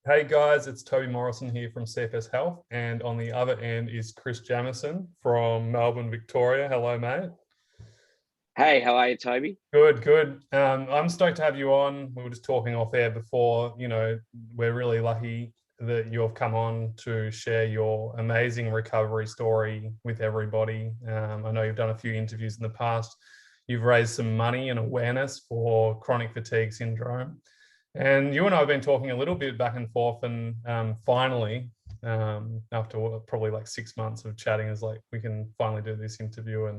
Hey guys, it's Toby Morrison here from CFS Health, and on the other end is Chris Jamison from Melbourne, Victoria. Hello, mate. Hey, how are you, Toby? Good, good. I'm stoked to have you on. We were just talking off air before. We're really lucky that you've come on to share your amazing recovery story with everybody. I know you've done a few interviews in the past. You've raised some money and awareness for chronic fatigue syndrome. And you and I have been talking a little bit back and forth, and finally, after probably like 6 months of chatting, is like we can finally do this interview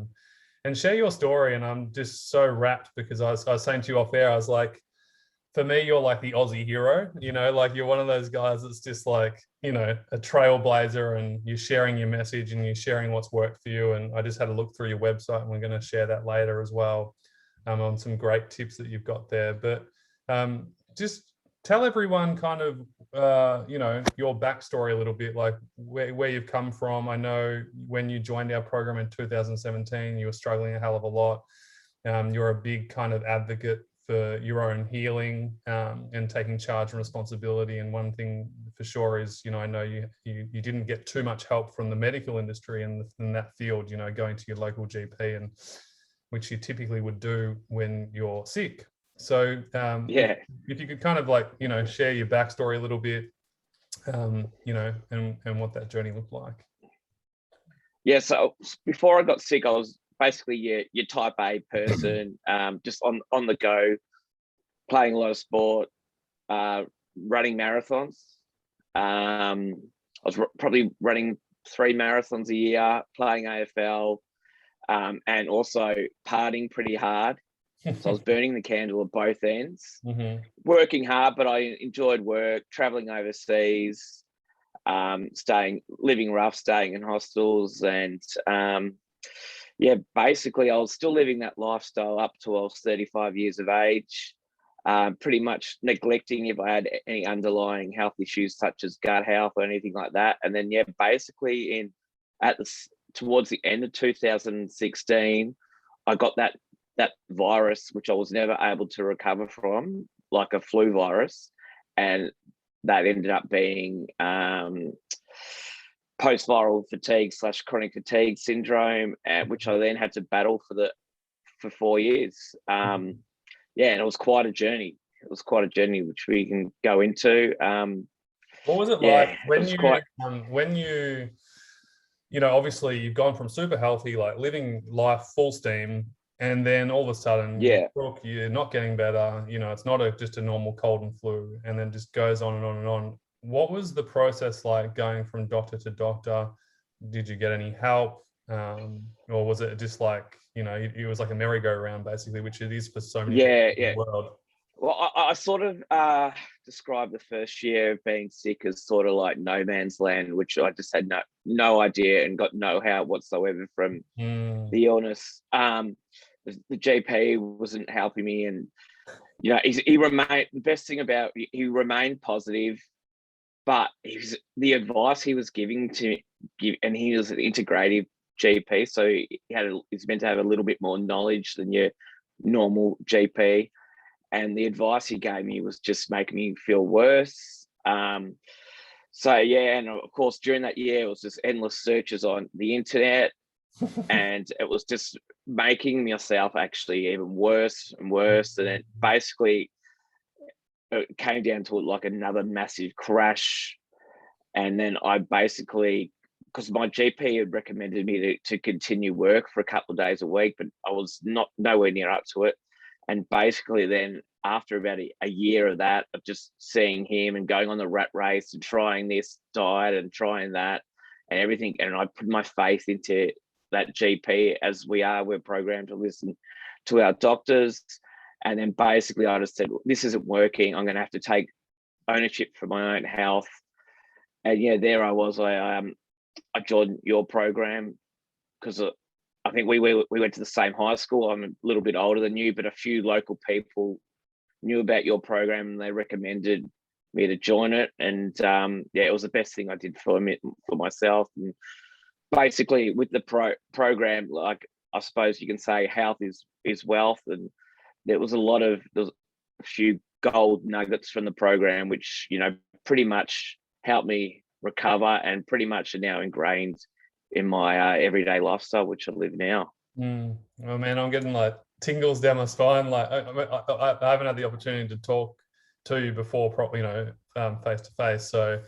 and share your story. And I'm just so wrapped because I was saying to you off air, I was like, for me, you're like the Aussie hero. Like you're one of those guys that's just like a trailblazer, and you're sharing your message and you're sharing what's worked for you. And I just had a look through your website, and we're going to share that later as well, on some great tips that you've got there. But just tell everyone kind of your backstory a little bit, like where you've come from. I know when you joined our program in 2017, you were struggling a hell of a lot. You're a big kind of advocate for your own healing, and taking charge and responsibility. And one thing for sure is, I know you didn't get too much help from the medical industry in that field, going to your local GP, and which you typically would do when you're sick. So Yeah. if you could kind of like, share your backstory a little bit, and what that journey looked like. Yeah. So before I got sick, I was basically your type A person, just on the go, playing a lot of sport, running marathons. I was probably running 3 marathons a year, playing AFL, and also partying pretty hard. So I was burning the candle at both ends, working hard, but I enjoyed work, traveling overseas, living rough, staying in hostels. And basically I was still living that lifestyle up till I was 35 years of age, pretty much neglecting if I had any underlying health issues such as gut health or anything like that. And then, basically towards the end of 2016, I got that virus, which I was never able to recover from, like a flu virus. And that ended up being post-viral fatigue / chronic fatigue syndrome, which I then had to battle for 4 years. And it was quite a journey. Which we can go into. What was it like when you obviously you've gone from super healthy, like living life full steam, and then all of a sudden you're not getting better, it's not just a normal cold and flu, and then just goes on and on and on. What was the process like going from doctor to doctor? Did you get any help, or was it just like it was like a merry-go-round basically, which it is for so many people in the world? Well, I sort of describe the first year of being sick as sort of like no man's land, which I just had no idea and got no help whatsoever from the illness. The GP wasn't helping me, and he remained. The best thing about he remained positive, but the advice he was giving and he was an integrative GP, so he's meant to have a little bit more knowledge than your normal GP. And the advice he gave me was just making me feel worse. And of course, during that year, it was just endless searches on the internet, and it was just making myself actually even worse and worse. And it basically it came down to like another massive crash. And then I basically, because my GP had recommended me to continue work for a couple of days a week, but I was nowhere near up to it. And basically then after about a year of that, of just seeing him and going on the rat race and trying this diet and trying that and everything, and I put my faith into that GP, as we're programmed to listen to our doctors. And then basically I just said, this isn't working. I'm going to have to take ownership for my own health. And there I was. I joined your program because I think we went to the same high school. I'm a little bit older than you, but a few local people knew about your program and they recommended me to join it. And it was the best thing I did for myself. And basically with the program, like I suppose you can say health is wealth, and there was a few gold nuggets from the program, which pretty much helped me recover and pretty much are now ingrained in my everyday lifestyle, which I live now. Oh man, I'm getting like tingles down my spine. Like I haven't had the opportunity to talk to you before, probably, face to face. So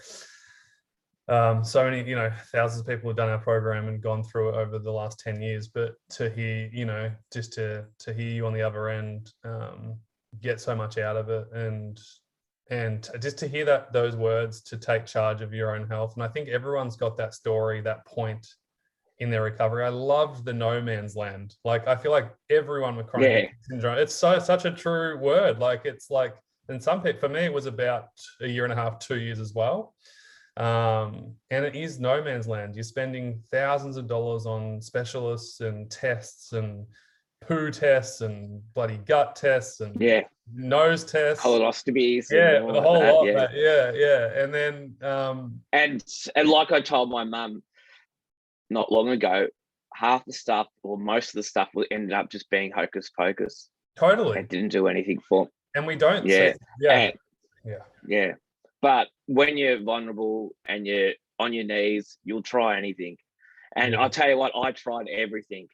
many, thousands of people have done our program and gone through it over the last 10 years. But to hear, just to hear you on the other end, get so much out of it, and just to hear those words, to take charge of your own health. And I think everyone's got that story, that point in their recovery. I love the no man's land. Like, I feel like everyone with chronic syndrome, it's such a true word. Like, it's like, and some people, for me, it was about a year and a half, 2 years as well. And it is no man's land. You're spending thousands of dollars on specialists and tests and poo tests and bloody gut tests and nose tests, colonoscopies, and the whole lot. And then and like I told my mum not long ago, half the stuff or most of the stuff ended up just being hocus pocus. Totally, it didn't do anything for. And we don't. But when you're vulnerable and you're on your knees, you'll try anything. And I'll tell you what, I tried everything.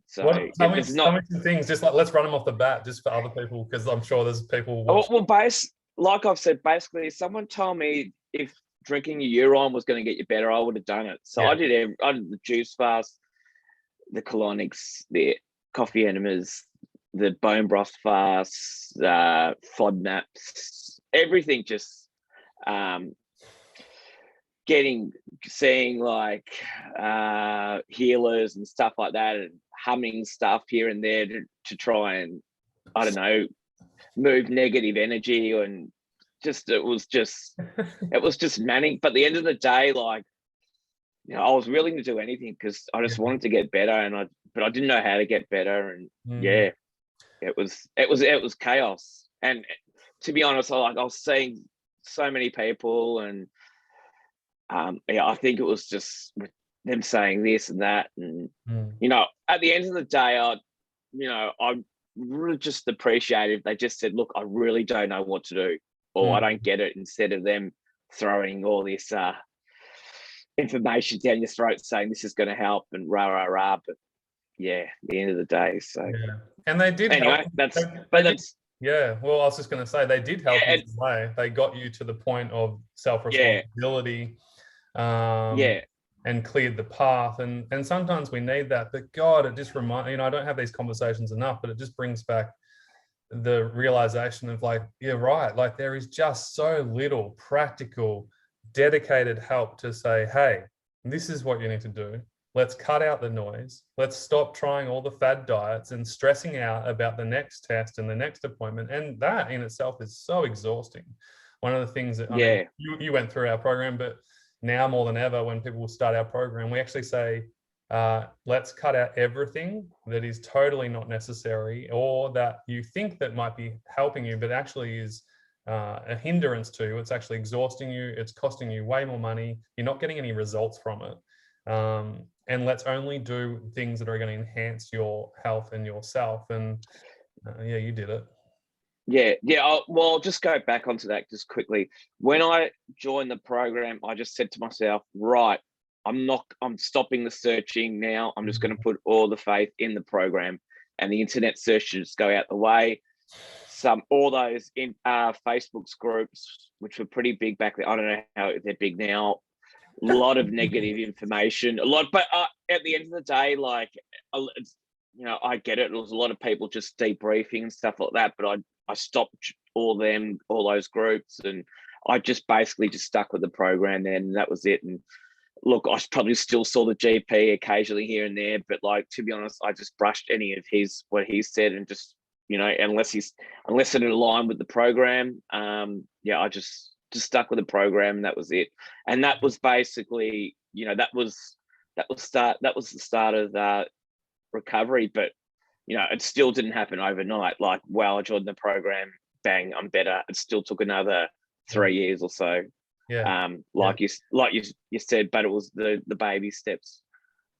So tell me some things, just like, let's run them off the bat, just for other people, because I'm sure there's people watching. Well, like I've said, basically, someone told me if drinking your urine was going to get you better, I would have done it. So I did the juice fast, the colonics, the coffee enemas, the bone broth fast, FODMAPs, everything, just seeing like healers and stuff like that, and humming stuff here and there to try and, I don't know, move negative energy. And it was just manic. But at the end of the day, like, I was willing to do anything because I just wanted to get better, but I didn't know how to get better. And it was chaos. And to be honest, I was seeing so many people, and I think it was just with them saying this and that, and at the end of the day, I really just appreciate if they just said, look, I really don't know what to do, or I don't get it, instead of them throwing all this information down your throat saying this is going to help and rah rah rah. But at the end of the day, so and they did anyway, help. Well, I was just going to say, they did help in some way. They got you to the point of self-responsibility, and cleared the path. And sometimes we need that. But God, it just reminds, I don't have these conversations enough, but it just brings back the realization of, like, you're right. Like, there is just so little practical, dedicated help to say, hey, this is what you need to do. Let's cut out the noise. Let's stop trying all the fad diets and stressing out about the next test and the next appointment. And that in itself is so exhausting. One of the things that, I mean, you went through our program, but now more than ever, when people start our program, we actually say, let's cut out everything that is totally not necessary, or that you think that might be helping you, but actually is a hindrance to you. It's actually exhausting you. It's costing you way more money. You're not getting any results from it. And let's only do things that are going to enhance your health and yourself. And you did it. Well, I'll just go back onto that just quickly. When I joined the program, I just said to myself, right, I'm stopping the searching now. I'm just going to put all the faith in the program, and the internet searches go out the way. All those in Facebook groups, which were pretty big back then, I don't know how they're big now. A lot of negative information, but at the end of the day, like, I get it. There was a lot of people just debriefing and stuff like that, but I stopped all those groups, and I just basically just stuck with the program then, and that was it. And look, I probably still saw the GP occasionally here and there, but, like, to be honest, I just brushed any of what he said, and just, unless it aligned with the program, I just stuck with the program, and that was it. And that was basically, that was the start of recovery. But it still didn't happen overnight. Like, well, I joined the program, bang, I'm better. It still took another 3 years or so. You said, but it was the baby steps.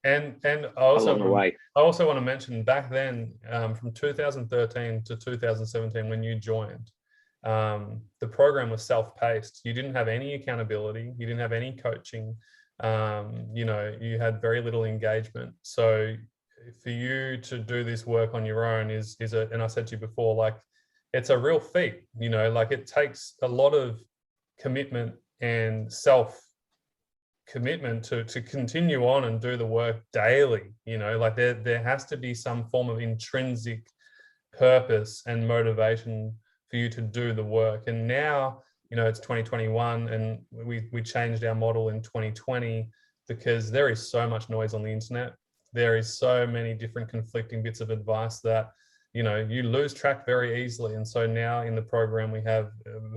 And I also along the way. I also want to mention, back then, from 2013 to 2017, when you joined, the program was self-paced. You didn't have any accountability. You didn't have any coaching. You had very little engagement. So for you to do this work on your own and I said to you before, like, it's a real feat, like it takes a lot of commitment and commitment to continue on and do the work daily. Like there has to be some form of intrinsic purpose and motivation for you to do the work. And now, it's 2021, and we changed our model in 2020 because there is so much noise on the internet. There is so many different conflicting bits of advice that you lose track very easily. And so now in the program we have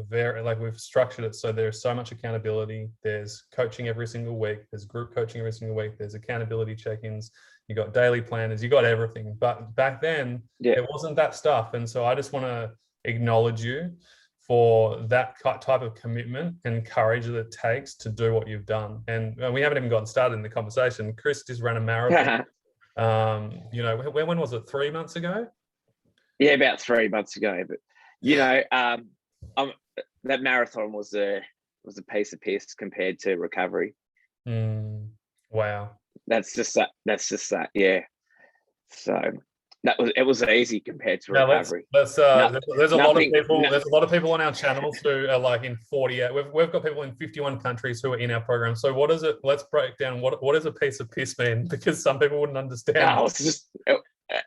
we've structured it so there's so much accountability. There's coaching every single week, there's group coaching every single week, there's accountability check-ins, you got daily planners, you got everything. But back then there wasn't that stuff. And so I just want to acknowledge you for that type of commitment and courage that it takes to do what you've done. And we haven't even gotten started in the conversation. Chris just ran a marathon. When was it? 3 months ago? Yeah, about 3 months ago. But that marathon was a piece of piss compared to recovery. Wow. That's just that. Yeah. So it was easy compared to recovery. There's a lot of people on our channels who are like in 48. We've got people in 51 countries who are in our program. So what is it? Let's break down what does a piece of piss mean? Because some people wouldn't understand. No,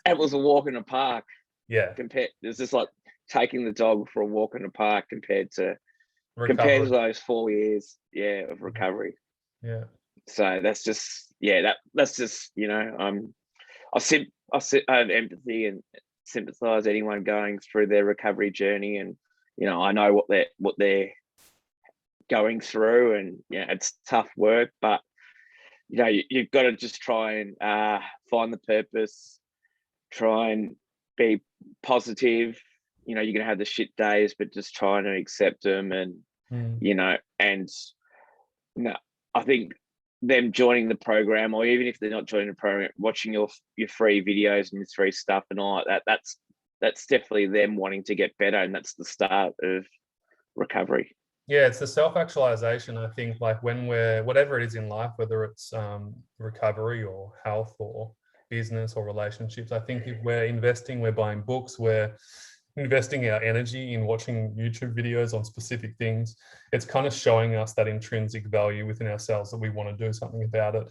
it was a walk in a park. Yeah. It's just like taking the dog for a walk in the park compared to those 4 years, of recovery. Yeah. So that's just I have empathy and sympathise anyone going through their recovery journey, and I know what they're going through, and it's tough work, but you've got to just try and find the purpose, try and be positive. You're going to have the shit days, but just trying to accept them. And, I think them joining the program, or even if they're not joining the program, watching your free videos and your free stuff and all like that, that's definitely them wanting to get better. And that's the start of recovery. Yeah, it's the self-actualization. I think like when whatever it is in life, whether it's recovery or health or business or relationships, I think if we're investing, we're buying books, we're investing our energy in watching YouTube videos on specific things, it's kind of showing us that intrinsic value within ourselves that we want to do something about it.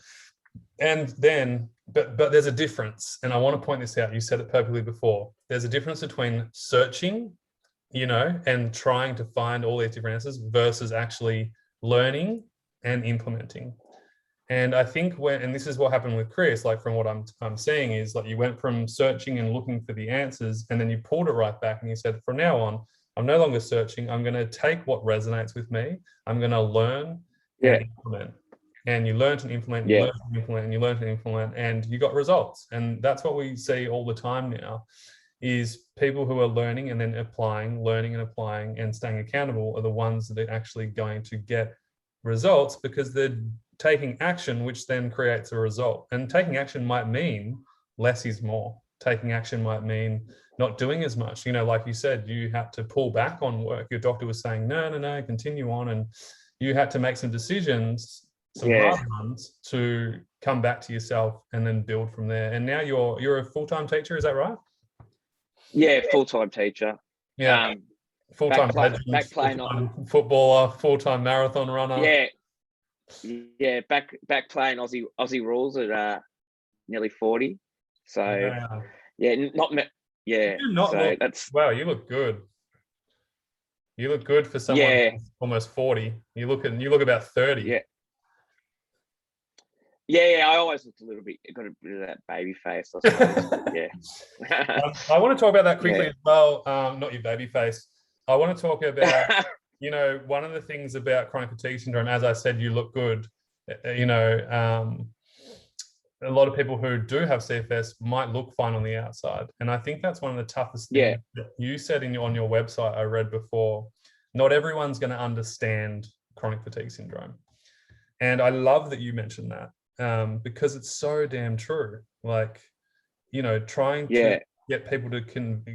And then, but there's a difference. And I want to point this out. You said it perfectly before. There's a difference between searching, and trying to find all these different answers versus actually learning and implementing. And I think and this is what happened with Chris, like from what I'm seeing is like you went from searching and looking for the answers, and then you pulled it right back and you said, from now on, I'm no longer searching. I'm going to take what resonates with me. I'm going to learn and implement. And you learn to implement, you learn to implement, and you learn to implement, and you got results. And that's what we see all the time now, is people who are learning and then applying, learning and applying and staying accountable are the ones that are actually going to get results, because they're taking action, which then creates a result. And taking action might mean less is more. Taking action might mean not doing as much. Like you said, you had to pull back on work. Your doctor was saying, no, continue on. And you had to make some decisions, some hard ones, to come back to yourself and then build from there. And now you're a full-time teacher, is that right? Yeah, full-time teacher. Yeah. Full-time legend, full-time footballer, full-time marathon runner. Yeah, back playing Aussie rules at nearly 40. So wow. Wow, you look good. You look good for someone who's almost 40. You look about 30. Yeah, I always looked a little bit, got a bit of that baby face, I suppose. I want to talk about that quickly as well. Not your baby face. I want to talk about one of the things about chronic fatigue syndrome, as I said, you look good. A lot of people who do have CFS might look fine on the outside. And I think that's one of the toughest things that you said on your website, I read before. Not everyone's going to understand chronic fatigue syndrome. And I love that you mentioned that, because it's so damn true. Like, trying to get people to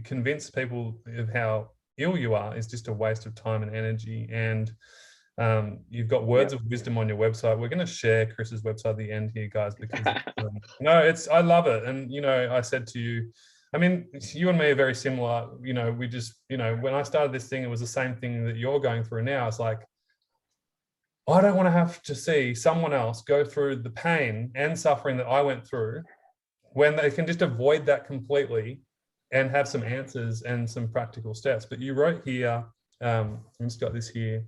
convince people of how ill you are is just a waste of time and energy. And you've got words of wisdom on your website. We're going to share Chris's website at the end here, guys, because I love it. And, you know, I said to you, I mean, you and me are very similar. You know, we just, you know, when I started this thing, it was the same thing that you're going through now. It's like, I don't want to have to see someone else go through the pain and suffering that I went through when they can just avoid that completely and have some answers and some practical steps. But you wrote here, I've just got this here.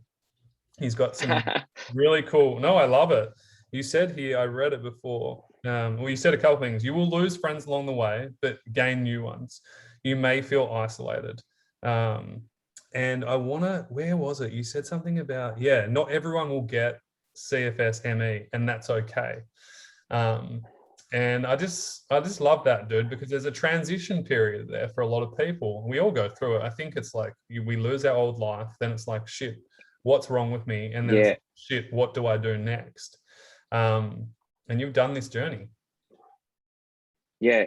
He's got some really cool, no, I love it. You said here, I read it before. Well, you said a couple of things. You will lose friends along the way, but gain new ones. You may feel isolated. And I want to, where was it? You said something about, not everyone will get CFS ME, and that's okay. And I just love that, dude, because there's a transition period there for a lot of people. We all go through it. I think it's like we lose our old life, then it's like, shit, what's wrong with me? And then it's like, shit, what do I do next? And you've done this journey. Yeah.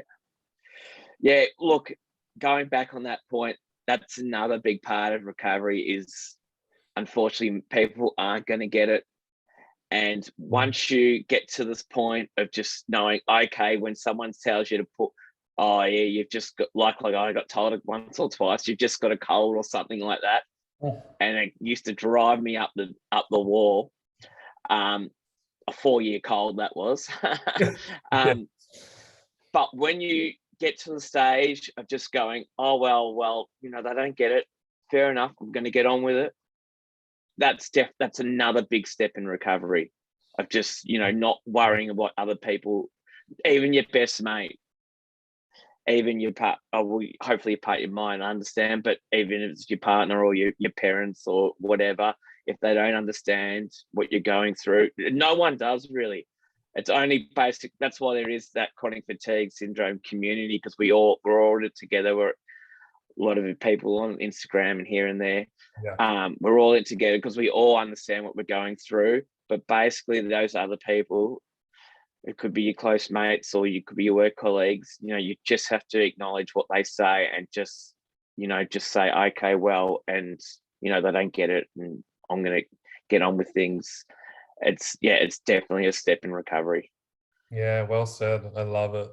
Look, going back on that point, that's another big part of recovery is, unfortunately, people aren't going to get it. And once you get to this point of just knowing, okay, when someone tells you to put, you've just got, like I got told it once or twice, you've just got a cold or something like that. And it used to drive me up the wall. A 4-year cold that was. But when you get to the stage of just going, oh, well, you know, they don't get it. Fair enough. I'm going to get on with it. That's another big step in recovery, of just, you know, not worrying about other people, even your best mate, even your hopefully your part, your mind, I understand, but even if it's your partner or your parents or whatever, if they don't understand what you're going through, no one does really. It's only basic. That's why there is that chronic fatigue syndrome community, because we're all in it together. We're a lot of people on Instagram and here and there. We're all in it together because we all understand what we're going through. But basically, those other people, it could be your close mates or you could be your work colleagues, you know, you just have to acknowledge what they say and just, you know, just say, okay, well, and, you know, they don't get it and I'm going to get on with things. It's definitely a step in recovery. Yeah, well said. I love it.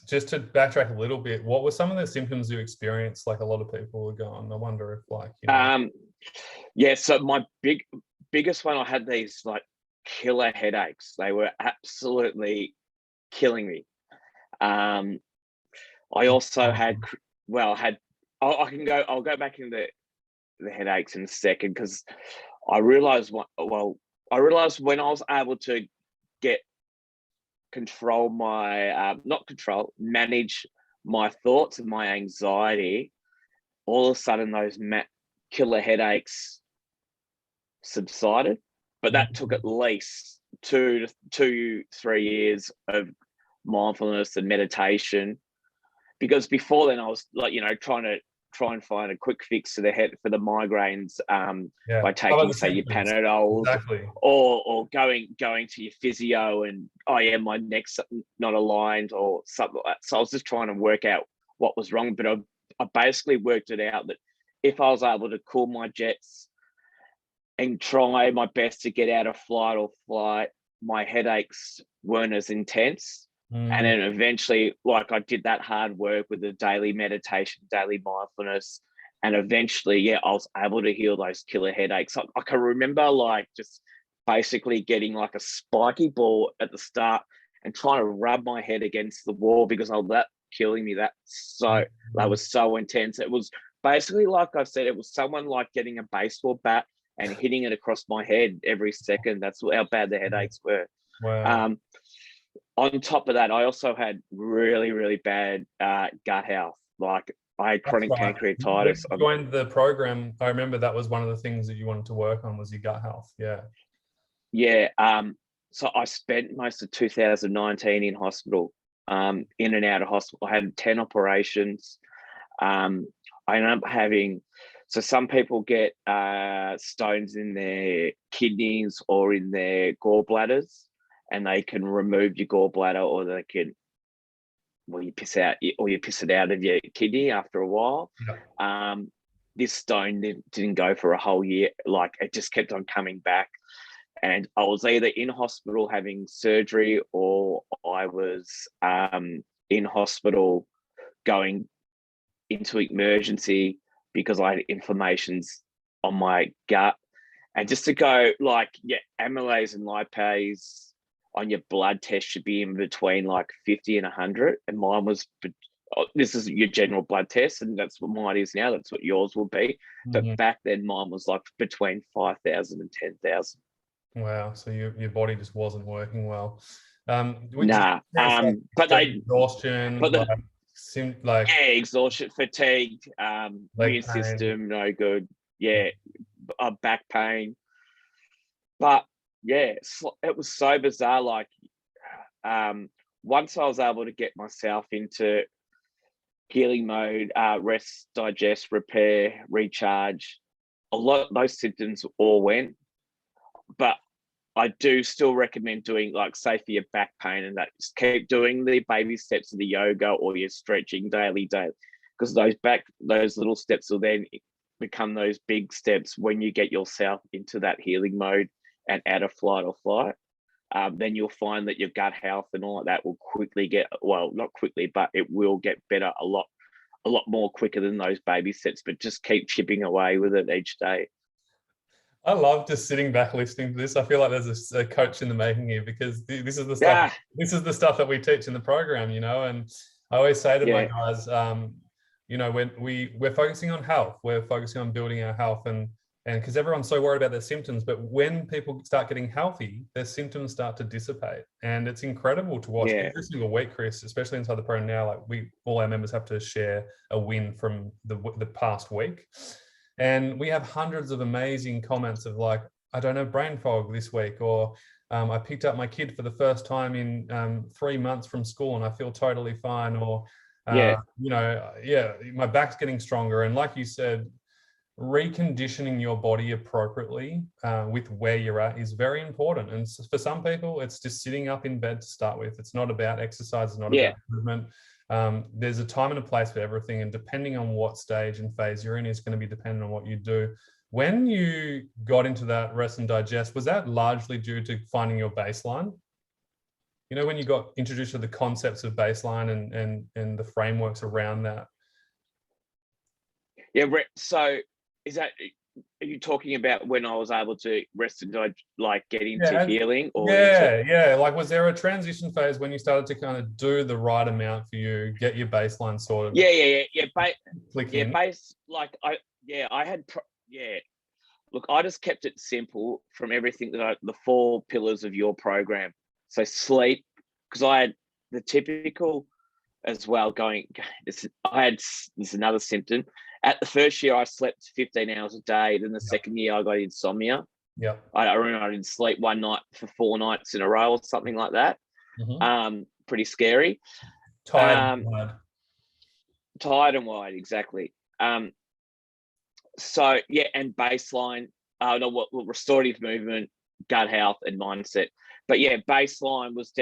Just to backtrack a little bit, what were some of the symptoms you experienced? Like a lot of people were going, I wonder if, like, you know. So my biggest one, I had these like killer headaches. They were absolutely killing me. I also I'll go back into the headaches in a second, because I realized when I was able to manage my thoughts and my anxiety, all of a sudden those killer headaches subsided. But that took at least 2 to 3 years of mindfulness and meditation, because before then I was like, you know, trying and find a quick fix to the head for the migraines by taking, say, your Panadols, or going to your physio and, my neck's not aligned or something like that. So I was just trying to work out what was wrong, but I basically worked it out that if I was able to cool my jets and try my best to get out of flight, my headaches weren't as intense. And then eventually, like, I did that hard work with the daily meditation, daily mindfulness, and eventually, I was able to heal those killer headaches. I can remember, like, just basically getting like a spiky ball at the start and trying to rub my head against the wall because that killing me. That was so intense. It was basically, like I said, it was someone like getting a baseball bat and hitting it across my head every second. That's how bad the headaches were. Wow. On top of that, I also had really, really bad gut health. Like, I had chronic pancreatitis. When you joined the program, I remember that was one of the things that you wanted to work on, was your gut health. Yeah. So I spent most of 2019 in hospital, in and out of hospital. I had 10 operations. I ended up having, so some people get stones in their kidneys or in their gallbladders, and they can remove your gallbladder, or they can, you piss it out of your kidney after a while. this stone didn't go for a whole year. Like, it just kept on coming back. And I was either in hospital having surgery, or I was in hospital going into emergency because I had inflammations on my gut. And just to go, like, amylase and lipase on your blood test should be in between like 50 and 100. And mine was, this is your general blood test, and that's what mine is now. That's what yours will be. But back then, mine was like between 5,000 and 10,000. Wow. So your body just wasn't working well. Nah. But exhaustion, exhaustion, fatigue, immune system, no good. Yeah. Back pain. But yeah, it was so bizarre. Like, once I was able to get myself into healing mode, rest, digest, repair, recharge, a lot of those symptoms all went. But I do still recommend doing, like, say for your back pain and that, just keep doing the baby steps of the yoga or your stretching daily, because those little steps will then become those big steps when you get yourself into that healing mode and out of flight or flight. Then you'll find that your gut health and all of that will quickly get, well, not quickly, but it will get better a lot more quicker than those baby steps. But just keep chipping away with it each day. I love just sitting back listening to this. I feel like there's a coach in the making here, because this is the stuff. This is the stuff that we teach in the program, you know. And I always say to my guys, you know, when we're focusing on health, we're focusing on building our health, and because everyone's so worried about their symptoms, but when people start getting healthy, their symptoms start to dissipate, and it's incredible to watch every single week, Chris. Especially inside the program now, like all our members have to share a win from the past week. And we have hundreds of amazing comments of, like, I don't have brain fog this week, or I picked up my kid for the first time in 3 months from school and I feel totally fine, or, you know, my back's getting stronger. And like you said, reconditioning your body appropriately with where you're at is very important. And for some people, it's just sitting up in bed to start with. It's not about exercise, it's not about movement. There's a time and a place for everything, and depending on what stage and phase you're in is going to be dependent on what you do. When you got into that rest and digest, was that largely due to finding your baseline? You know, when you got introduced to the concepts of baseline and the frameworks around that? Yeah, so are you talking about when I was able to rest and like get into healing? Or like, was there a transition phase when you started to kind of do the right amount for you, get your baseline sorted? Look, I just kept it simple from everything the 4 pillars of your program. So sleep, because I had the typical as well this is another symptom. At the first year, I slept 15 hours a day. Then the second year, I got insomnia. Yeah, I remember I didn't sleep one night for 4 nights in a row or something like that. Pretty scary. Tired and wide, exactly. So and baseline. Restorative movement, gut health, and mindset. But baseline was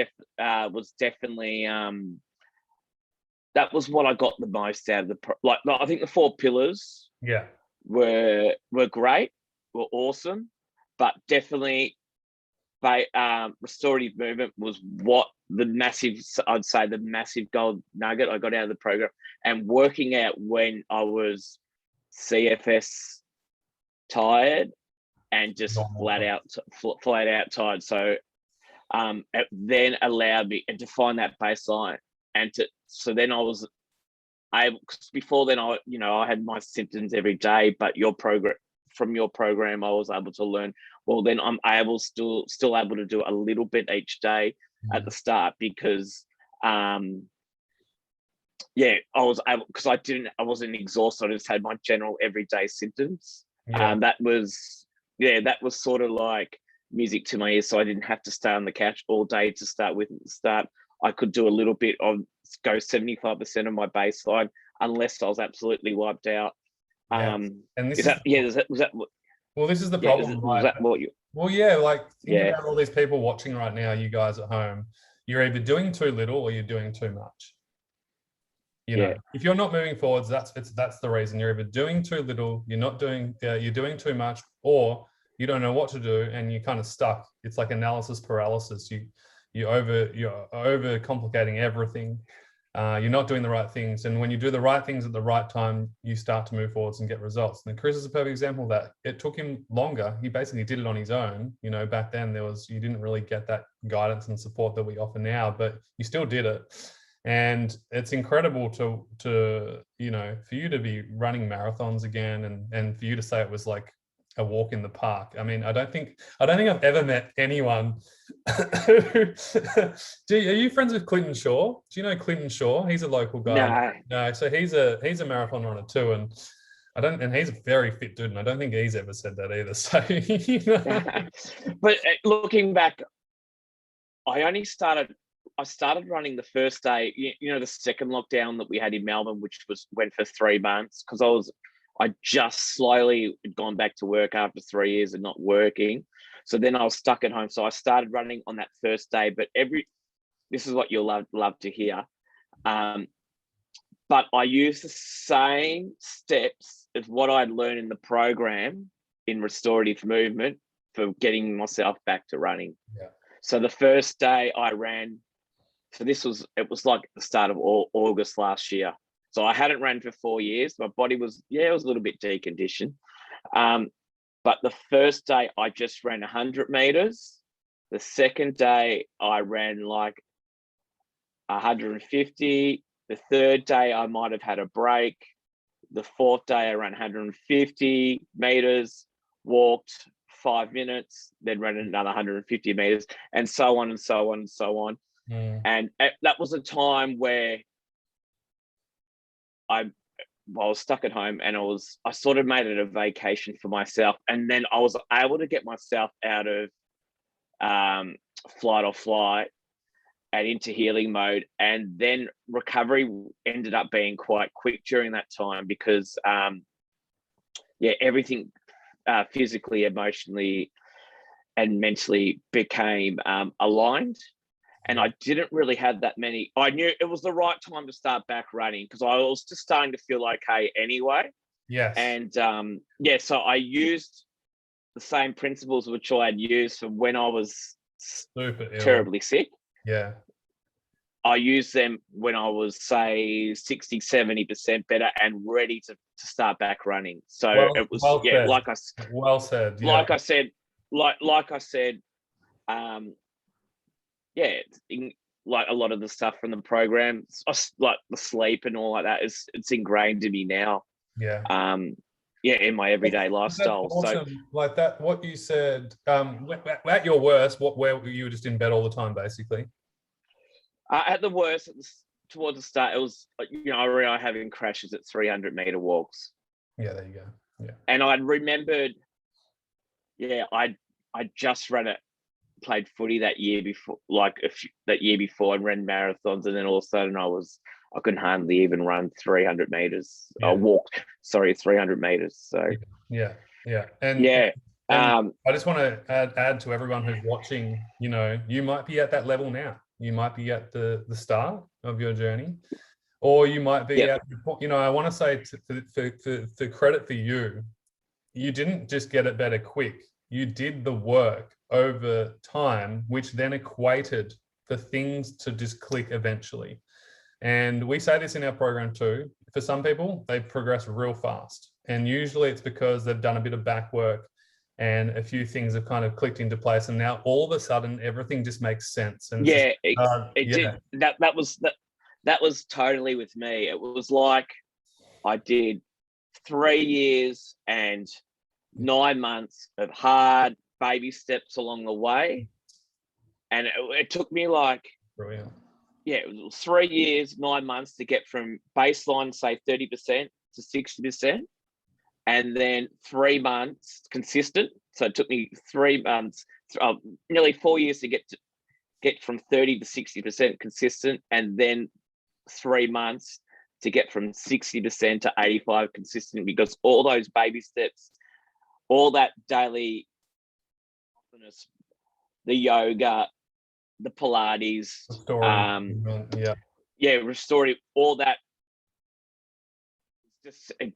definitely that was what I got the most out of I think the 4 pillars were great, were awesome, but definitely restorative movement was what I'd say the massive gold nugget I got out of the program. And working out when I was CFS tired and just flat out tired. So it then allowed me to find that baseline, and so then I was able, because before then I had my symptoms every day, but from your program I was able to learn, well, then I'm still able to do a little bit each day at the start, because I was able, because I wasn't exhausted, I just had my general everyday symptoms. That was sort of like music to my ears. So I didn't have to stay on the couch all day to start with. At the start, I could do a little bit of go 75% of my baseline, unless I was absolutely wiped out. And this was that well, this is the problem. Was that what you? Well, think about all these people watching right now, you guys at home. You're either doing too little or you're doing too much. You know, if you're not moving forwards, that's the reason. You're either doing too little, you're doing too much, or you don't know what to do and you're kind of stuck. It's like analysis paralysis. You're over complicating everything. You're not doing the right things, and when you do the right things at the right time, you start to move forwards and get results. And Chris is a perfect example of that. It took him longer. He basically did it on his own. You know, back then you didn't really get that guidance and support that we offer now, but you still did it. And it's incredible to you know, for you to be running marathons again, and for you to say it was like a walk in the park. I mean, I don't think I've ever met anyone are you friends with Clinton Shaw? Do you know Clinton Shaw? He's a local guy. No, so he's a marathon runner too, and he's a very fit dude, and I don't think he's ever said that either. So, you know. But looking back, I started running the first day, you know, the second lockdown that we had in Melbourne, which went for 3 months, because I just slowly had gone back to work after 3 years of not working. So then I was stuck at home. So I started running on that first day, but this is what you'll love to hear. But I used the same steps as what I'd learned in the program in restorative movement for getting myself back to running. Yeah. So the first day I ran, so it was like the start of August last year. So I hadn't ran for 4 years. My body was a little bit deconditioned. But the first day I just ran 100 meters. The second day I ran like 150. The third day I might have had a break. The fourth day I ran 150 meters, walked 5 minutes, then ran another 150 meters, and so on and so on and so on. And that was a time where I was stuck at home, and I sort of made it a vacation for myself. And then I was able to get myself out of flight or flight and into healing mode. And then recovery ended up being quite quick during that time because, everything physically, emotionally, and mentally became aligned. And I didn't really have that many. I knew it was the right time to start back running because I was just starting to feel okay anyway. Yes. And so I used the same principles which I had used from when I was terribly sick. Yeah. I used them when I was, say, 60, 70% better and ready to start back running. So it was, said. like I said. Yeah. Like I said, like a lot of the stuff from the program, like the sleep and all like that, it's ingrained in me now. Yeah. In my everyday lifestyle. Awesome. So, like that, what you said, at your worst, where you were just in bed all the time, basically. At the worst, towards the start, it was, I remember having crashes at 300-meter walks. Yeah, there you go. Yeah. And I remembered, I just played footy that year before, and ran marathons, and then all of a sudden I couldn't hardly even run 300 meters. Yeah. I walked 300 meters. So yeah, and I just want to add to everyone who's watching. You know, you might be at that level now. You might be at the start of your journey, or you might be at. You know, I want to say for credit for you, you didn't just get it better quick. You did the work over time, which then equated for things to just click eventually. And we say this in our program too. For some people, they progress real fast. And usually it's because they've done a bit of back work and a few things have kind of clicked into place. And now all of a sudden, everything just makes sense. And it did. That was totally with me. It was like I did 3 years and 9 months of hard baby steps along the way. And it took me like, brilliant. It was 3 years, 9 months to get from baseline, say 30% to 60%. And then 3 months consistent. So it took me 3 months, nearly 4 years to get from 30 to 60% consistent. And then 3 months to get from 60% to 85 consistent, because all those baby steps, all that daily confidence, the yoga, the Pilates, restorative, restorative, all that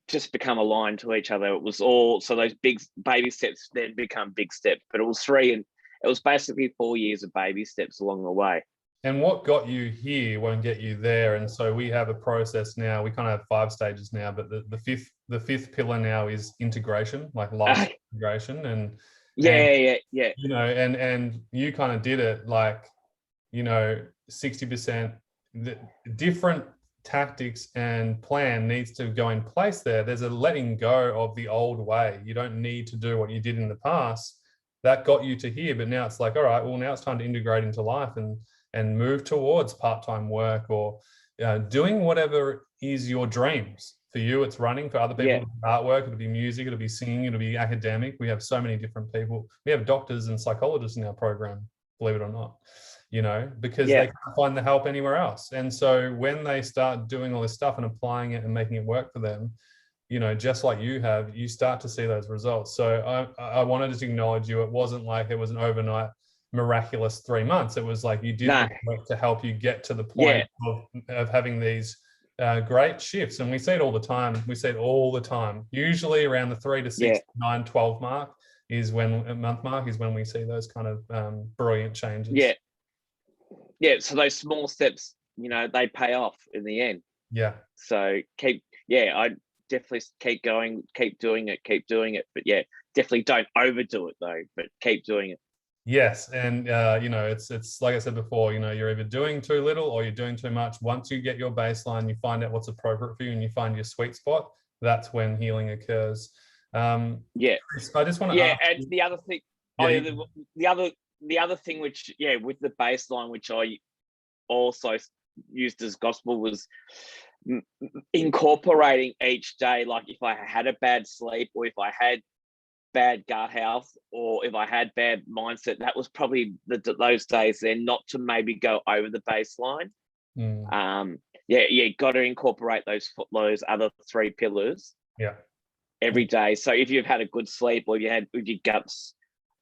just become aligned to each other. It was all, so those big baby steps then become big steps, but it was it was basically 4 years of baby steps along the way. And what got you here won't get you there. And so we have a process now. We kind of have 5 stages now, but the fifth pillar now is integration, like life integration. And yeah. You know, and you kind of did it like, you know, 60%. The different tactics and plan needs to go in place there. There's a letting go of the old way. You don't need to do what you did in the past. That got you to here, but now it's like, all right, well, now it's time to integrate into life and move towards part-time work or doing whatever is your dreams. For you, it's running. For other people, it's artwork, it'll be music, it'll be singing, it'll be academic. We have so many different people. We have doctors and psychologists in our program, believe it or not, you know, because they can't find the help anywhere else. And so when they start doing all this stuff and applying it and making it work for them, you know, just like you have, you start to see those results. So I wanted to acknowledge you. It wasn't like it was an overnight miraculous 3 months. It was like you did the work to help you get to the point of having these great shifts. And we see it all the time. We see it all the time. Usually around the 3 to 6, 9, 12 mark is when we see those kind of brilliant changes. Yeah. So those small steps, you know, they pay off in the end. Yeah. So I definitely keep going, keep doing it. But yeah, definitely don't overdo it though, but keep doing it. Yes. And, you know, it's like I said before, you know, you're either doing too little or you're doing too much. Once you get your baseline, you find out what's appropriate for you and you find your sweet spot, that's when healing occurs. I just want to ask and the other thing, the other thing which, with the baseline, which I also used as gospel, was incorporating each day. Like if I had a bad sleep or if I had bad gut health or if I had bad mindset, that was probably those days then not to maybe go over the baseline. Got to incorporate those other 3 pillars every day. So if you've had a good sleep or if your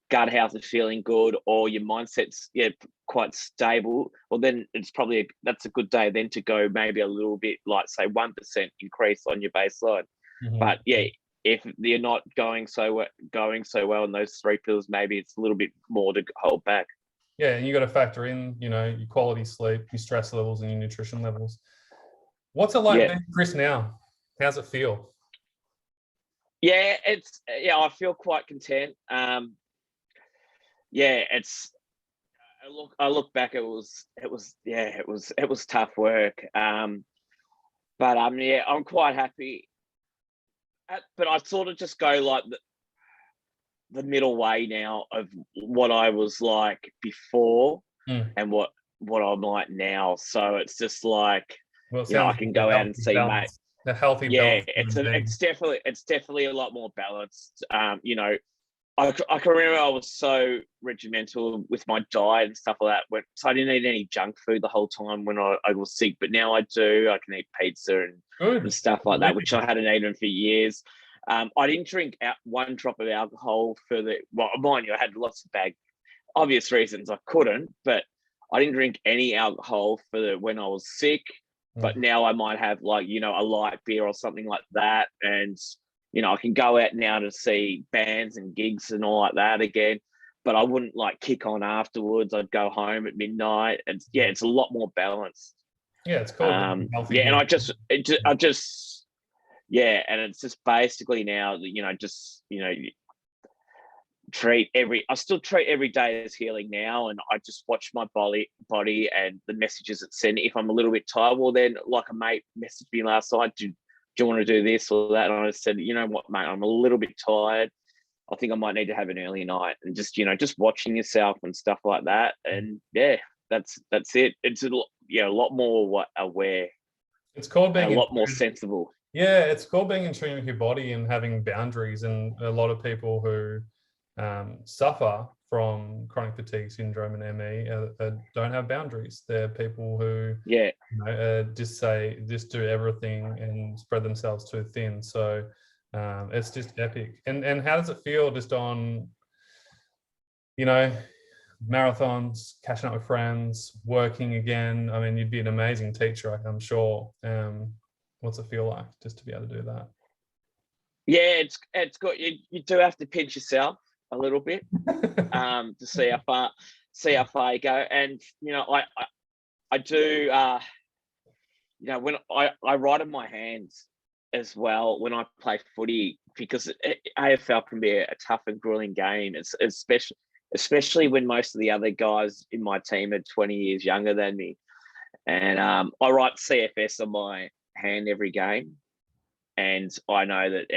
gut health is feeling good or your mindset's quite stable, well then it's probably that's a good day then to go maybe a little bit, like say 1% increase on your baseline. But if you're not going so well in those 3 pillars, maybe it's a little bit more to hold back. Yeah, and you got to factor in, you know, your quality sleep, your stress levels, and your nutrition levels. What's it like being Chris now? How's it feel? Yeah, I feel quite content. I look back, it was tough work. But I'm quite happy. But I sort of just go like the middle way now of what I was like before and what I'm like now. So it's just like, I can go out and see mate. A healthy balance. It's definitely a lot more balanced. You know, I can remember I was so regimental with my diet and stuff like that. So I didn't eat any junk food the whole time when I was sick. But now I do. I can eat pizza and stuff like that, which I hadn't eaten for years. I didn't drink 1 drop of alcohol mind you, I had lots of obvious reasons I couldn't, but I didn't drink any alcohol when I was sick. But now I might have like, you know, a light beer or something like that. And, you know, I can go out now to see bands and gigs and all like that again, but I wouldn't like kick on afterwards. I'd go home at midnight and it's a lot more balanced. Yeah, it's cool. And and it's just basically now, you know, just, you know, I still treat every day as healing now, and I just watch my body and the messages it sends. If I'm a little bit tired, well then, like a mate messaged me last night, do you want to do this or that? And I said, you know what, mate, I'm a little bit tired. I think I might need to have an early night, and just, you know, just watching yourself and stuff like that. And that's it. It's a lot more aware. It's called being a lot more sensible. Yeah, it's called being in tune with your body and having boundaries. And a lot of people who suffer from chronic fatigue syndrome and ME don't have boundaries. They're people who just do everything and spread themselves too thin. So it's just epic. And how does it feel just on, you know, marathons, catching up with friends, working again? I mean, you'd be an amazing teacher, I'm sure. What's it feel like just to be able to do that? Yeah, it's good. You do have to pinch yourself a little bit to see how far you go. And I do when I write in my hands as well when I play footy, because AFL can be a tough and grueling game. It's especially when most of the other guys in my team are 20 years younger than me. And I write CFS on my hand every game. And I know that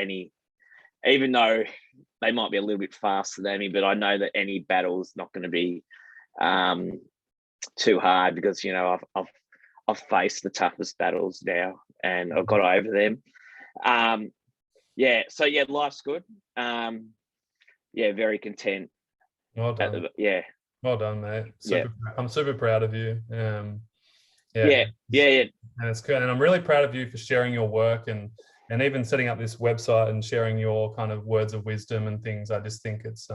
even though they might be a little bit faster than me, but I know that any battle is not going to be too hard, because I've faced the toughest battles now and I've got over them. So life's good. Very content. Well done. Well done, mate. I'm super proud of you. And it's good. And I'm really proud of you for sharing your work and even setting up this website and sharing your kind of words of wisdom and things. I just think it's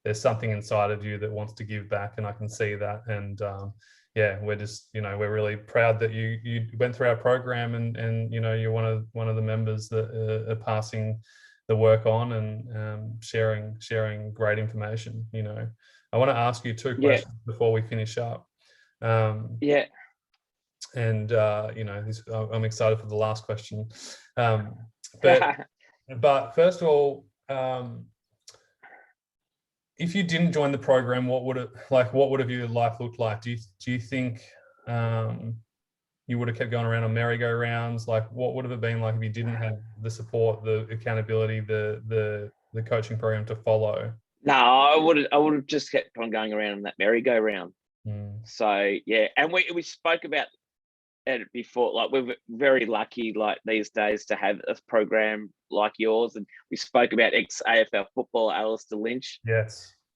there's something inside of you that wants to give back, and I can see that. And we're just we're really proud that you went through our program, and you're one of the members that are passing the work on and sharing great information. I want to ask you two questions before we finish up. And I'm excited for the last question. But first of all, if you didn't join the program, what would have your life looked like? Do you think you would have kept going around on merry-go-rounds? Like, what would have it been like if you didn't have the support, the accountability, the coaching program to follow? No, I would have just kept on going around on that merry-go-round. So and we spoke about it before. Like, we're very lucky, like, these days, to have a program like yours. And we spoke about ex-AFL footballer Alistair Lynch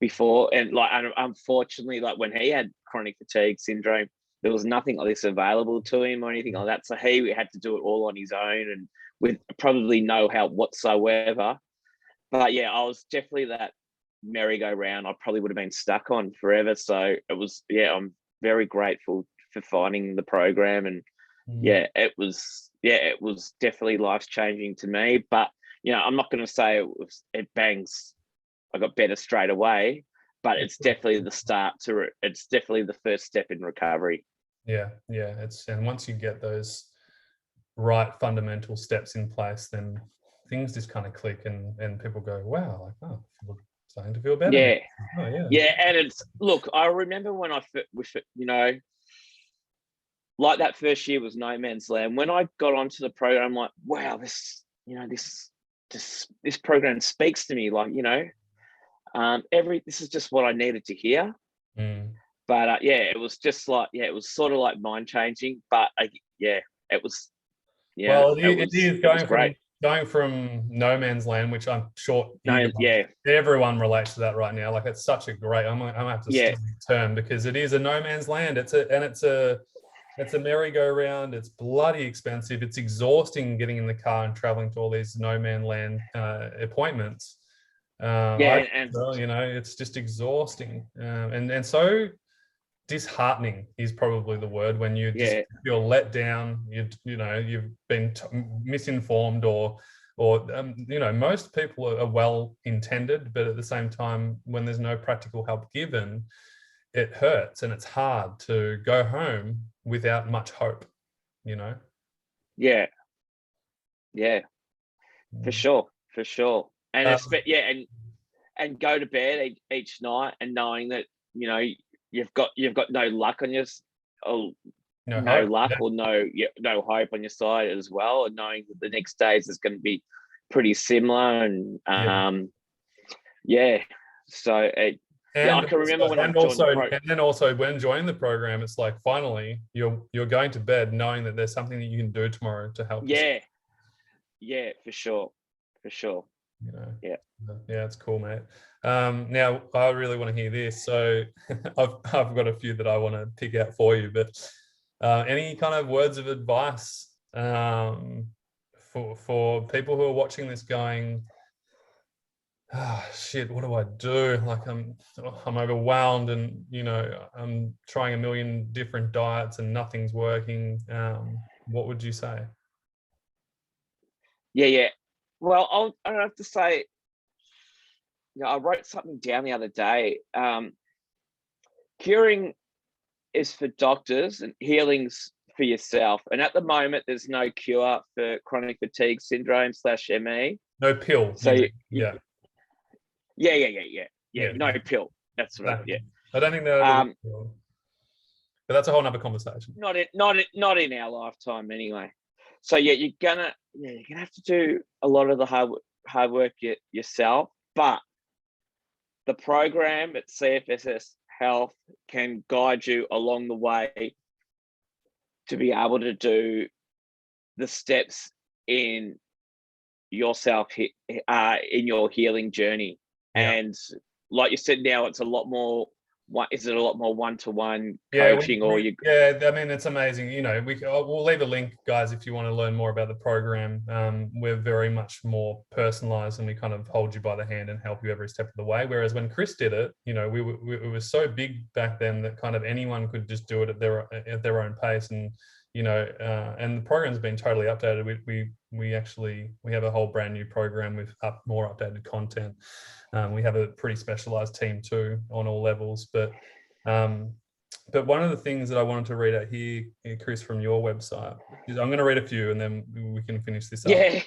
before, and unfortunately, like, when he had chronic fatigue syndrome, there was nothing like this available to him or anything like that. So he had to do it all on his own and with probably no help whatsoever. But I was definitely that merry-go-round I probably would have been stuck on forever. So it was, I'm very grateful for finding the program. And it was definitely life-changing to me. But I'm not going to say it bangs, I got better straight away, but it's definitely the start to it. It's definitely the first step in recovery. And once you get those right fundamental steps in place, then things just kind of click, and people go, wow, like, oh, starting to feel better. And it's, look, I remember when like, that first year was no man's land. When I got onto the program, I'm like, wow, this program speaks to me. Like, this is just what I needed to hear. But it was just like, it was sort of like mind changing. But it was. It is going from no man's land, which I'm sure everyone relates to that right now. Like, it's such a great. I'm gonna have to steal the term, because it is a no man's land. It's a merry-go-round. It's bloody expensive. It's exhausting getting in the car and traveling to all these no man land appointments. It's just exhausting, and so disheartening is probably the word, when you just feel let down. You've been misinformed, or most people are well intended, but at the same time, when there's no practical help given, it hurts, and it's hard to go home without much hope. For sure. And and go to bed each night and knowing that you've got no luck on your or no hope on your side as well, and knowing that the next days is going to be pretty similar. And so I can remember when when joining the program, it's like, finally you're going to bed knowing that there's something that you can do tomorrow to help yourself. For sure. It's cool, mate. Now I really want to hear this, so I've got a few that I want to pick out for you, but any kind of words of advice for people who are watching this going, shit, what do I do? Like, I'm overwhelmed, and I'm trying a million different diets and nothing's working. What would you say? Yeah. Well, I have to say, I wrote something down the other day. Curing is for doctors and healing's for yourself. And at the moment, there's no cure for chronic fatigue syndrome / ME. No pill. So yeah. Yeah. No pill. That's right. Yeah. I don't think that. But that's a whole nother conversation. Not in our lifetime anyway. So yeah, you're gonna have to do a lot of the hard work yourself, but the program at CFS Health can guide you along the way to be able to do the steps in yourself in your healing journey. Yeah. And like you said, now it's a lot more. Is it a lot more one-to-one coaching, Yeah, I mean, it's amazing. We'll leave a link, guys, if you want to learn more about the program. We're very much more personalized, and we kind of hold you by the hand and help you every step of the way. Whereas when Chris did it, it was so big back then that kind of anyone could just do it at their own pace. And and the program's been totally updated. We have a whole brand new program with more updated content. We have a pretty specialized team too on all levels. But one of the things that I wanted to read out here, Chris, from your website, is I'm going to read a few and then we can finish this up. Yeah.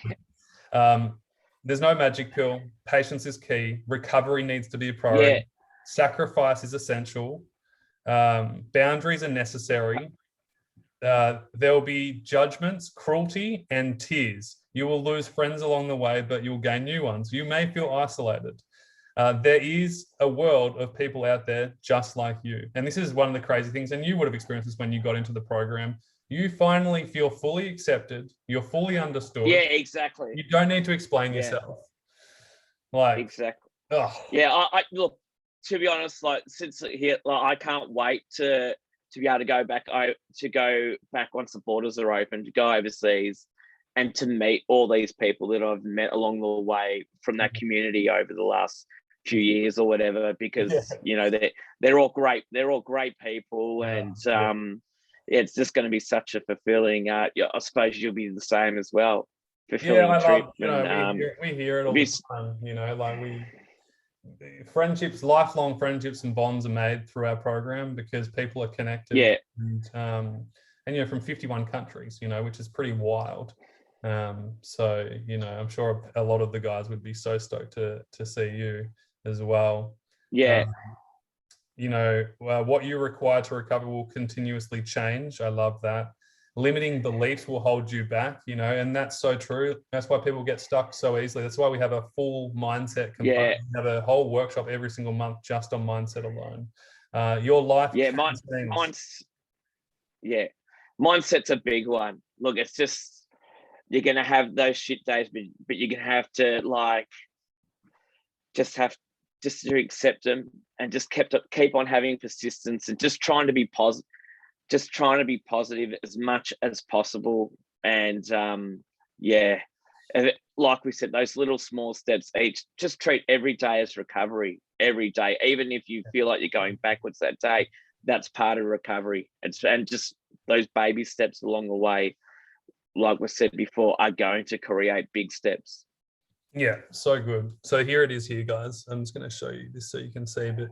There's no magic pill. Patience is key. Recovery needs to be a priority. Yeah. Sacrifice is essential. Boundaries are necessary. There will be judgments, cruelty, and tears. You will lose friends along the way, but you'll gain new ones. You may feel isolated. There is a world of people out there just like you. And this is one of the crazy things, and you would have experienced this when you got into the program. You finally feel fully accepted. You're fully understood. Yeah, exactly. You don't need to explain yourself. Exactly. Oh. Yeah, I look, to be honest, since here, I can't wait to be able to go back once the borders are open, to go overseas and to meet all these people that I've met along the way from that community over the last few years or whatever, because they're all great. They're all great people, and it's just going to be such a fulfilling. I suppose you'll be the same as well. Fulfilling trip. We hear it all the time. Friendships, lifelong friendships and bonds are made through our program because people are connected. Yeah. And from 51 countries, which is pretty wild. So I'm sure a lot of the guys would be so stoked to see you as well. Yeah. What you require to recover will continuously change. I love that. Limiting beliefs will hold you back, and that's so true. That's why people get stuck so easily. That's why we have a full mindset component. Yeah. We have a whole workshop every single month just on mindset alone. Your life. Yeah, mindset's a big one. Look, it's just, you're gonna have those shit days, but you're gonna have to just to accept them, and just keep on having persistence, and just trying to be positive. Just trying to be positive as much as possible. And like we said, those little small steps each, just treat every day as recovery. Every day, even if you feel like you're going backwards that day, that's part of recovery. And just those baby steps along the way, like we said before, are going to create big steps. Yeah, so good. So here it is here, guys. I'm just going to show you this so you can see, but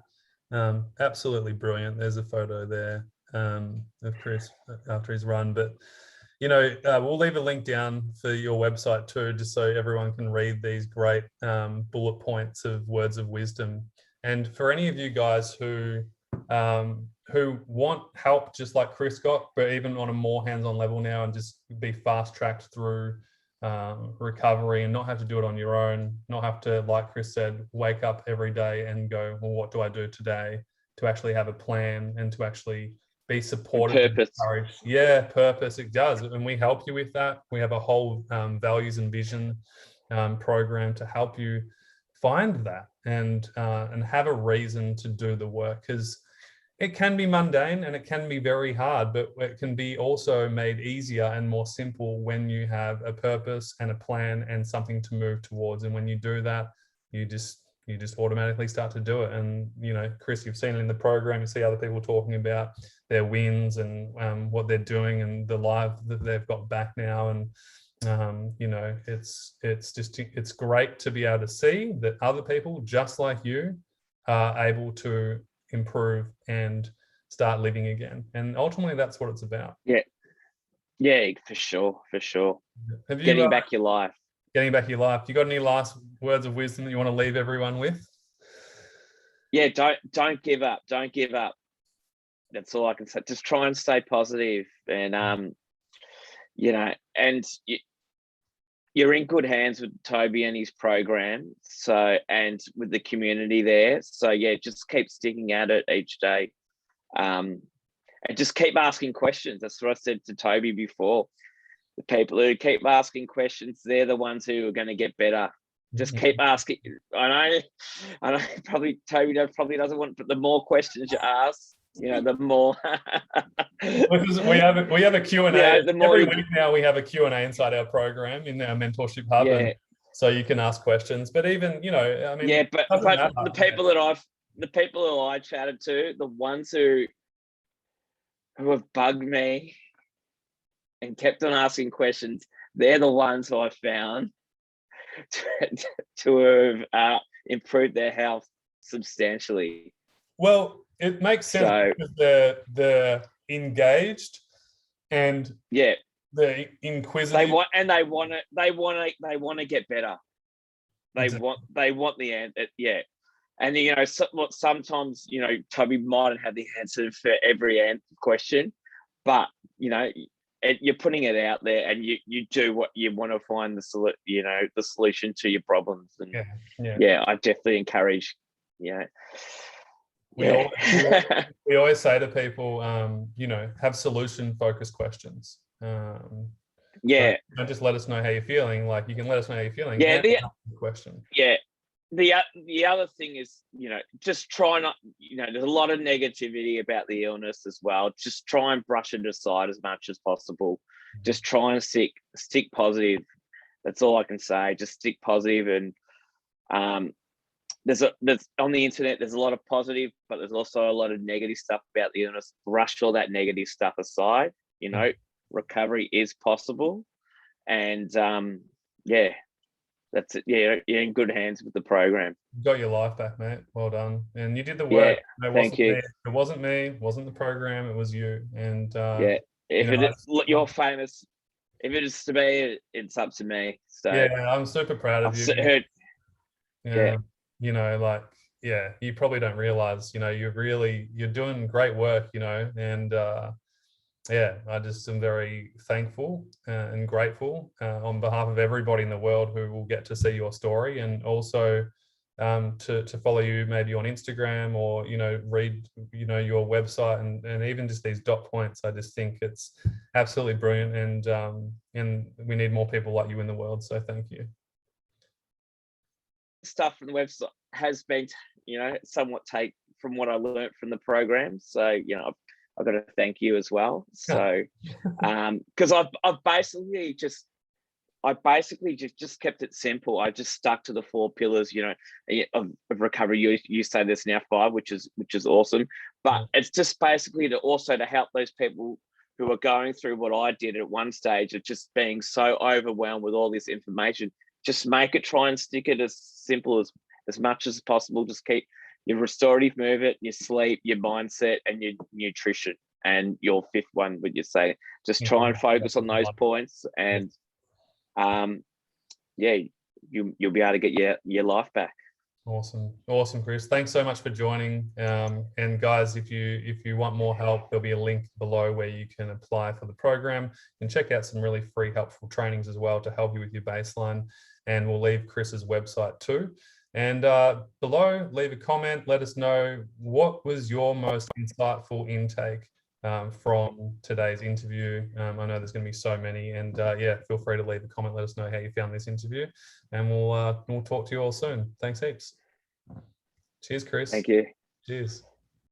absolutely brilliant. There's a photo there of Chris after his run. But we'll leave a link down for your website too, just so everyone can read these great bullet points of words of wisdom. And for any of you guys who want help just like Chris got, but even on a more hands-on level now, and just be fast-tracked through recovery and not have to do it on your own, not have to, like Chris said, wake up every day and go, well, what do I do today? To actually have a plan and to actually be supported. Purpose. Yeah, purpose. It does. And we help you with that. We have a whole values and vision program to help you find that and have a reason to do the work, because it can be mundane and it can be very hard, but it can be also made easier and more simple when you have a purpose and a plan and something to move towards. And when you do that, you just automatically start to do it. And, Chris, you've seen it in the program, you see other people talking about their wins and what they're doing and the life that they've got back now. And You know, it's great to be able to see that other people just like you are able to improve and start living again. And ultimately, that's what it's about. Yeah, for sure. Have you Getting back your life. Getting back your life? You got any last words of wisdom that you want to leave everyone with? Yeah, don't give up. Don't give up. That's all I can say. Just try and stay positive, and you know, and you're in good hands with Toby and his program. So, and with the community there. So yeah, just keep sticking at it each day. And just keep asking questions. That's what I said to Toby before. The people who keep asking questions, they're the ones who are going to get better. Just keep asking. I know. Probably Toby probably doesn't want, but the more questions you ask, you know, the more. we have a Q&A. Yeah, the more every week now. We have a Q&A inside our program in our mentorship hub, and so you can ask questions. But even, you know, I mean, yeah, but the people that I chatted to, the ones who have bugged me and kept on asking questions, they're the ones who I found to have improved their health substantially. Well, it makes sense because they're engaged and they're inquisitive. They want to get better. They want the end. And you know, sometimes, you know, Toby mightn't have the answer for every question, but you know, you're putting it out there, and you do what you want to find the solution to your problems. And I definitely encourage, you know. We always say to people, you know, have solution focused questions. Don't just let us know how you're feeling. Like, you can let us know how you're feeling. Question. The other thing is, you know, just try not, you know, there's a lot of negativity about the illness as well. Just try and brush it aside as much as possible. Just try and stick positive. That's all I can say. Just stick positive. And there's on the internet, there's a lot of positive, but there's also a lot of negative stuff about the illness. Brush all that negative stuff aside. You know, recovery is possible. And that's it. Yeah, you're in good hands with the program. You got your life back, mate. Well done. And you did the work. Thank you. It wasn't me. It wasn't the program. It was you. And you're famous. If it is to be, it's up to me. So I'm super proud of you. You know, like, you probably don't realize, you know, you're doing great work, you know, and I just am very thankful and grateful on behalf of everybody in the world who will get to see your story, and also to follow you maybe on Instagram, or, you know, read, you know, your website, and even just these dot points. I just think it's absolutely brilliant, and we need more people like you in the world. So thank you. Stuff from the website has been, you know, somewhat take from what I learned from the program. So, you know, I've got to thank you as well. So, because I've basically just kept it simple. I just stuck to the 4 pillars, you know, of recovery. You say there's now 5, which is awesome. But it's just basically to help those people who are going through what I did at one stage of just being so overwhelmed with all this information. Just try and stick it as simple as much as possible. Just keep your restorative movement, your sleep, your mindset, and your nutrition. And your 5th one, would you say? Just try and focus on those points, and you'll be able to get your life back. Awesome, Chris. Thanks so much for joining. And guys, if you want more help, there'll be a link below where you can apply for the program and check out some really free, helpful trainings as well to help you with your baseline. And we'll leave Chris's website too. And below, leave a comment. Let us know, what was your most insightful intake from today's interview. I know there's going to be so many, and feel free to leave a comment. Let us know how you found this interview, and we'll talk to you all soon. Thanks heaps. Cheers, Chris. Thank you. Cheers.